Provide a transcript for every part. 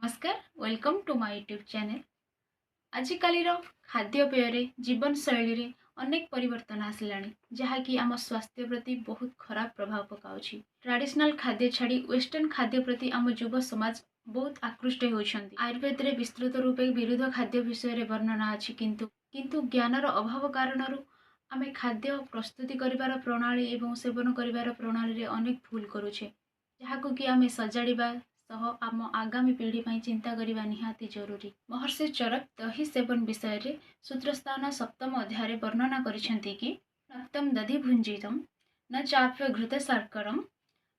नमस्कार welcome to my YouTube channel. आजिकाली खाद्यपेय जीवन शैली रे अनेक परिवर्तन आसलानी जहाँकि आम स्वास्थ्य प्रति बहुत खराब प्रभाव पकाउछि। ट्रेडिशनल खाद्य छाड़ी वेस्टर्न खाद्य प्रति आम युव समाज बहुत आकृष्ट होउछन्ति। आयुर्वेद रे विस्तृत रूपे विरुद्ध खाद्य विषय रे वर्णना अछि किंतु ज्ञानर अभाव कारणरू आमे खाद्य प्रस्तुति करिवार प्रणाली एवं सेवन करिवार प्रणाली रे अनेक भूल करूछे, जहाको कि आमे सजाड़िबा सह आम आगामी पीढ़ी पर चिंता करने निहाती जरूरी। महर्षि चरक दही सेवन विषय रे सूत्रस्थान सप्तम अध्याय वर्णना करिसेंति कि नक्तम दधि भुंजितम न चाप्य घृत शर्करम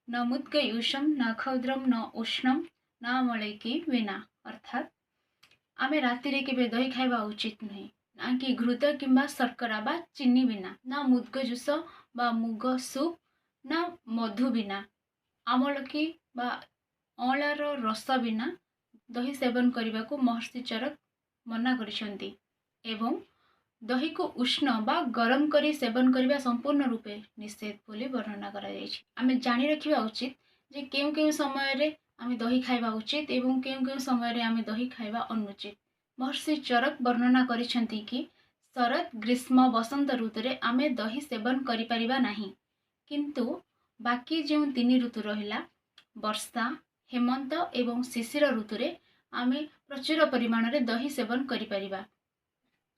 न मुद्गयूषम न क्षौद्रम न उष्णम न मलैकी विना। अर्थात आमे राति रे केबे दही खाइबा उचित नहीं, ना कि घृत किंबा शर्करा बा चीनी बिना, ना मुद्ग जुस बा मुग सूप, ना मधु बिना, आमलकी बा अँलार रस बिना दही सेवन करने को महर्षि चरक मना करिसेंति एवं दही को उष्ण बा गरम करी सेवन करने संपूर्ण रूपे निषेध बोली वर्णना करा जायछि। आमे जानि रखिबा उचित जे केउ केउ समय रे आमे दही खाइबा उचित एवं केउ केउ समय रे आमे दही खाइबा अनुचित। महर्षि चरक वर्णना करिसेंति कि शरद ग्रीष्म वसंत ऋतु रे आमे दही सेवन करि परिबा नाही, किंतु बाकी जो 3 ऋतु रहिला वर्षा हेमंत एवं शिशिर ऋतु रे आमे प्रचुर परिमाण रे दही सेवन करि परिबा।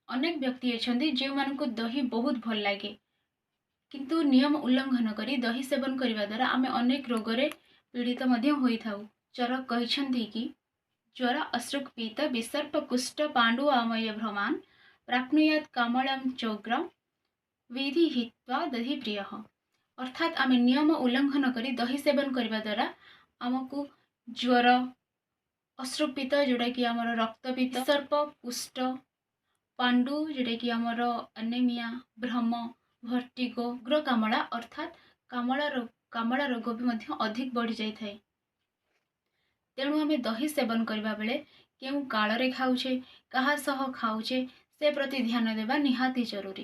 अनेक व्यक्ति अछंती जे मानको दही बहुत भल लागे, किंतु नियम उल्लंघन करी दही सेवन करिबा द्वारा आमे अनेक रोग रे पीड़ित मध्य होई थाउ। चरक कहिसेंती कि ज्वर अश्रुक पीत विसर्प कुष्ठ पांडु आमय भ्रमान प्राप्नुयात कामलम चौग्रम विधि हित्वा दही प्रिय। अर्थात आमे नियम उल्लंघन करी दही सेवन करिबा द्वारा आमको ज्वर अश्रुपित जोटा कि आमर रक्तपित सर्प कुष्ठ पांडु जोटा कि आमर एनेमिया भ्रम भर्टिगो उग्र कामला अर्थात कामला रोग भी मध्य अधिक बढ़ी जाई थाए। तेणु आमे दही सेवन करबा बेले केउ काल रे खाउछे कहा सह खाउछे से प्रति ध्यान देबा निहाती जरूरी।